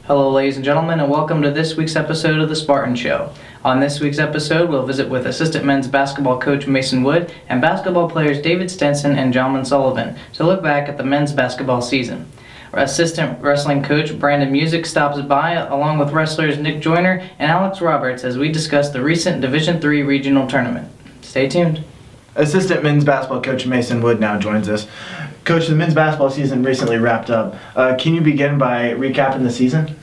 Hello, ladies and gentlemen, and welcome to this week's episode of the Spartan Show. On this week's episode, we'll visit with assistant men's basketball coach Mason Wood and basketball players David Stinson and Jalmen Sullivan to look back at the men's basketball season. Assistant wrestling coach Brandon Music stops by along with wrestlers Nick Joyner and Alex Roberts as we discuss the recent Division III regional tournament. Stay tuned. Assistant men's basketball coach Mason Wood now joins us. Coach, the men's basketball season recently wrapped up. Can you begin by recapping the season?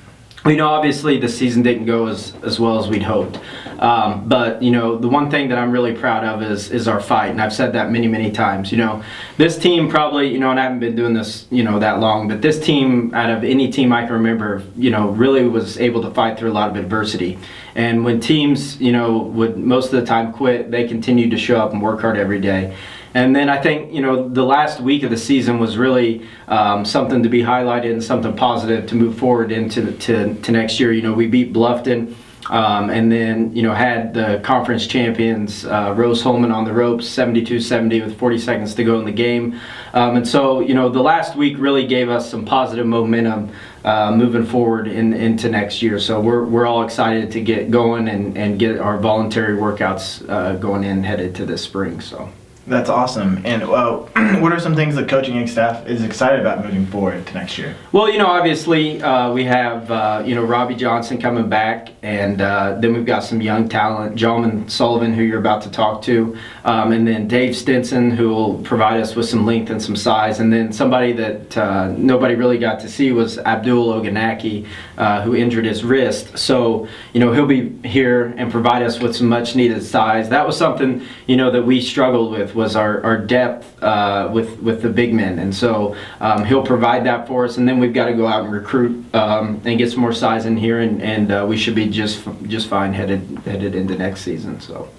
Well, obviously the season didn't go as well as we'd hoped. But, the one thing that I'm really proud of is our fight. And I've said that many times. This team probably, and I haven't been doing this, that long, but this team, out of any team I can remember, really was able to fight through a lot of adversity. And when teams, would most of the time quit, they continued to show up and work hard every day. And then I think, the last week of the season was really something to be highlighted and something positive to move forward into to next year. We beat Bluffton and then, had the conference champions, Rose Holman on the ropes, 72-70 with 40 seconds to go in the game. And so, the last week really gave us some positive momentum moving forward into next year. So we're all excited to get going and get our voluntary workouts going in headed to this spring. So. That's awesome. And what are some things the coaching staff is excited about moving forward to next year? Well, obviously we have, Robbie Johnson coming back, and then we've got some young talent, Jalmen Sullivan, who you're about to talk to, and then Dave Stinson, who will provide us with some length and some size, and then somebody that nobody really got to see was Abdul Oganaki, who injured his wrist. So, he'll be here and provide us with some much needed size. That was something, that we struggled with, was our depth with the big men, and so he'll provide that for us. And then we've got to go out and recruit and get some more size in here, and we should be just fine headed into next season. So.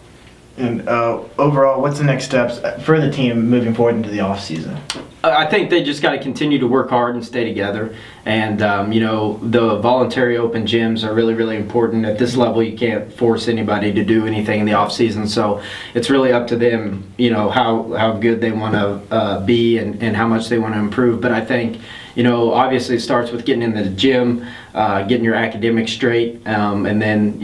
And overall, what's the next steps for the team moving forward into the off season? I think they just got to continue to work hard and stay together. And, the voluntary open gyms are really important. At this level, you can't force anybody to do anything in the off season. So it's really up to them, how good they want to be and how much they want to improve. But I think, obviously it starts with getting in the gym, getting your academics straight, and then,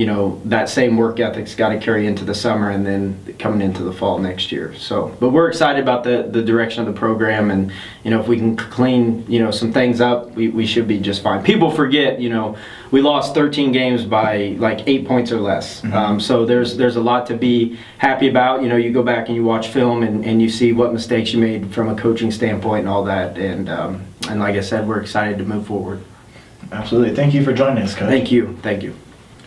that same work ethic's got to carry into the summer and then coming into the fall next year. So, but we're excited about the direction of the program, and, if we can clean, some things up, we should be just fine. People forget, we lost 13 games by like 8 points or less. Mm-hmm. So there's a lot to be happy about. You go back and you watch film and you see what mistakes you made from a coaching standpoint and all that. And like I said, we're excited to move forward. Absolutely. Thank you for joining us, Coach. Thank you.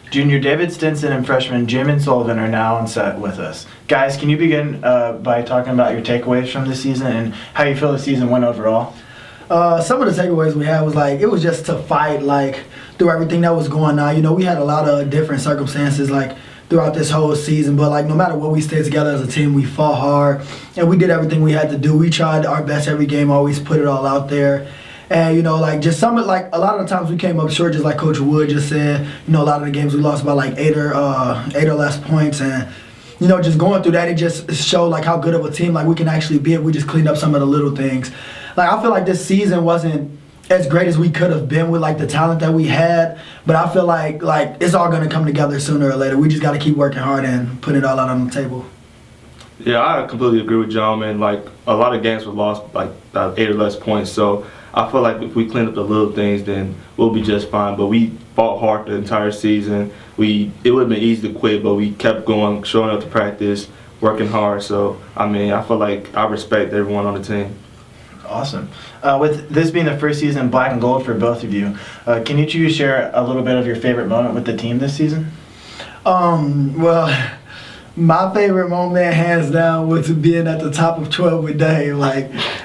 Junior David Stinson and freshman Jalmen Sullivan are now on set with us. Guys, can you begin by talking about your takeaways from this season and how you feel the season went overall? Some of the takeaways we had was it was just to fight through everything that was going on. We had a lot of different circumstances throughout this whole season, but no matter what, we stayed together as a team. We fought hard and we did everything we had to do. We tried our best every game, always put it all out there. And just some a lot of the times we came up short, just like Coach Wood just said. A lot of the games we lost by 8 or less points, and just going through that, it just showed how good of a team we can actually be if we just cleaned up some of the little things. I feel like this season wasn't as great as we could have been with the talent that we had, but I feel like it's all gonna come together sooner or later. We just got to keep working hard and put it all out on the table. Yeah, I completely agree with John, man. A lot of games were lost by 8 or less points, so I feel like if we clean up the little things, then we'll be just fine. But we fought hard the entire season. It would have been easy to quit, but we kept going, showing up to practice, working hard. So, I feel like I respect everyone on the team. Awesome. With this being the first season in black and gold for both of you, can each of you share a little bit of your favorite moment with the team this season? Well, my favorite moment, hands down, was being at the top of 12 with Dave.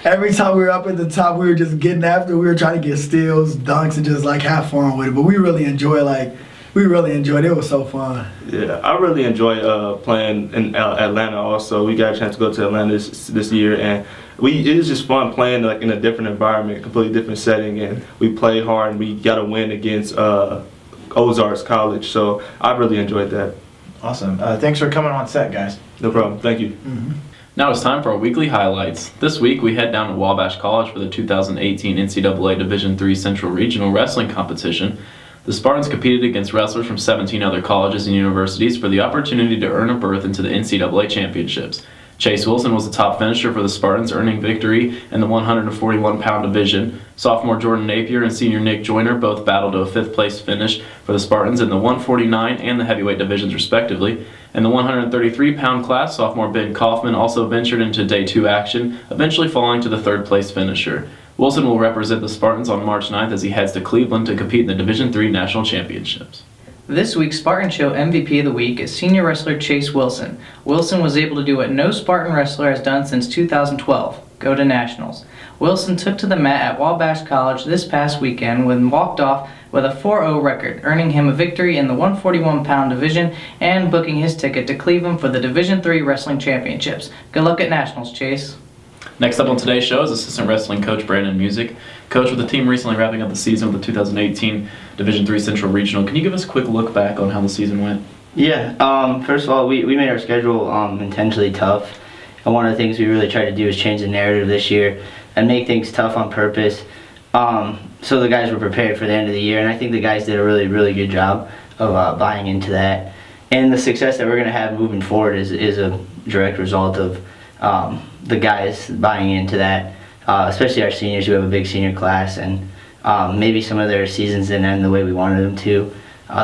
Every time we were up at the top, we were just getting after. We were trying to get steals, dunks, and just have fun with it. But we really enjoyed it. It was so fun. Yeah, I really enjoy playing in Atlanta. Also, we got a chance to go to Atlanta this year, and it was just fun playing in a different environment, completely different setting, and we played hard and we got a win against Ozarks College. So I really enjoyed that. Awesome. Thanks for coming on set, guys. No problem. Thank you. Mm-hmm. Now it's time for our weekly highlights. This week we head down to Wabash College for the 2018 NCAA Division III Central Regional Wrestling Competition. The Spartans competed against wrestlers from 17 other colleges and universities for the opportunity to earn a berth into the NCAA championships. Chase Wilson was the top finisher for the Spartans, earning victory in the 141-pound division. Sophomore Jordan Napier and senior Nick Joyner both battled to a fifth-place finish for the Spartans in the 149 and the heavyweight divisions, respectively. In the 133-pound class, sophomore Ben Kaufman also ventured into Day 2 action, eventually falling to the third-place finisher. Wilson will represent the Spartans on March 9th as he heads to Cleveland to compete in the Division III National Championships. This week's Spartan Show MVP of the week is senior wrestler Chase Wilson. Wilson was able to do what no Spartan wrestler has done since 2012, go to nationals. Wilson took to the mat at Wabash College this past weekend and walked off with a 4-0 record, earning him a victory in the 141-pound division and booking his ticket to Cleveland for the Division III Wrestling Championships. Good luck at nationals, Chase. Next up on today's show is assistant wrestling coach Brandon Music. Coach, with the team recently wrapping up the season with the 2018 Division III Central Regional, can you give us a quick look back on how the season went? Yeah, first of all, we made our schedule intentionally tough. And one of the things we really tried to do is change the narrative this year and make things tough on purpose. So the guys were prepared for the end of the year, and I think the guys did a really, really good job of buying into that. And the success that we're going to have moving forward is a direct result of the guys buying into that, especially our seniors who have a big senior class, and maybe some of their seasons didn't end the way we wanted them to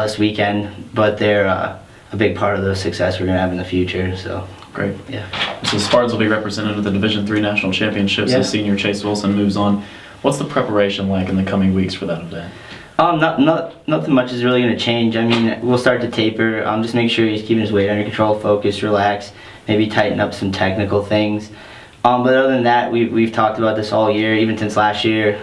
this weekend, but they're a big part of the success we're going to have in the future. So Great. yeah. So the Spartans will be represented at the Division III National Championships as senior Chase Wilson moves on. What's the preparation like in the coming weeks for that event? Nothing much is really going to change. I mean, we'll start to taper. Just make sure he's keeping his weight under control, focus, relax, maybe tighten up some technical things. But other than that, we've talked about this all year, even since last year.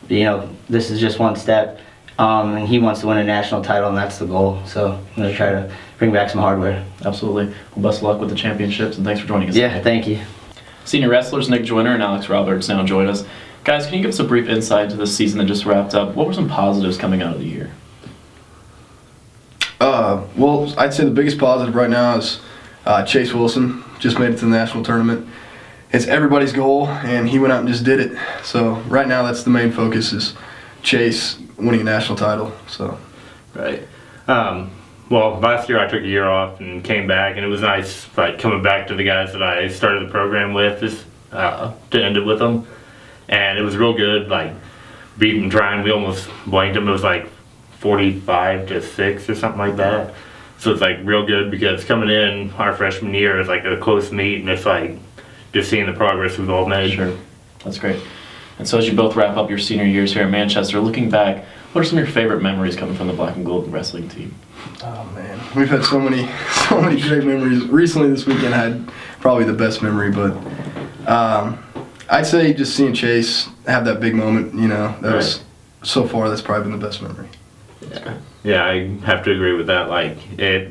This is just one step. And he wants to win a national title, and that's the goal. So I'm going to try to bring back some hardware. Absolutely. Well, best of luck with the championships, and thanks for joining us Yeah, today. thank you. Senior wrestlers Nick Joyner and Alex Roberts now join us. Guys, can you give us a brief insight into the season that just wrapped up? What were some positives coming out of the year? Well, I'd say the biggest positive right now is Chase Wilson just made it to the national tournament. It's everybody's goal, and he went out and just did it. So right now, that's the main focus is Chase winning a national title. So. Right. Well, last year I took a year off and came back, and it was nice, like coming back to the guys that I started the program with, to end it with them, and it was real good. Like beating them, trying, we almost blanked them. It was like 45-6 or something like that. So it's like real good because coming in our freshman year is like a close meet, and it's like just seeing the progress we've all made. Sure. That's great. And so as you both wrap up your senior years here at Manchester, looking back, what are some of your favorite memories coming from the Black and Gold wrestling team? Oh man, we've had so many great memories. Recently this weekend I had probably the best memory, but I'd say just seeing Chase have that big moment, that was so far that's probably been the best memory. Yeah, I have to agree with that. Like, it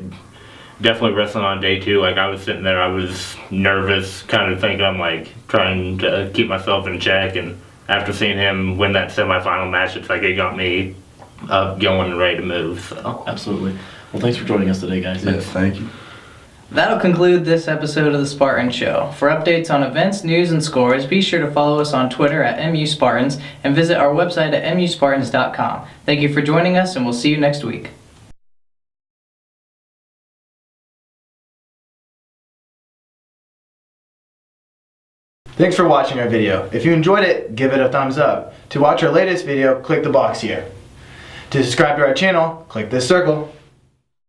definitely wrestling on day 2. Like, I was sitting there, I was nervous, kind of thinking I'm like trying to keep myself in check. And after seeing him win that semifinal match, it's like it got me up, going, and ready to move. So Absolutely. Well, thanks for joining us today, guys. Yeah, thank you. That'll conclude this episode of the Spartan Show. For updates on events, news, and scores, be sure to follow us on Twitter at MUSpartans and visit our website at muspartans.com. Thank you for joining us, and we'll see you next week. Thanks for watching our video. If you enjoyed it, give it a thumbs up. To watch our latest video, click the box here. To subscribe to our channel, click this circle.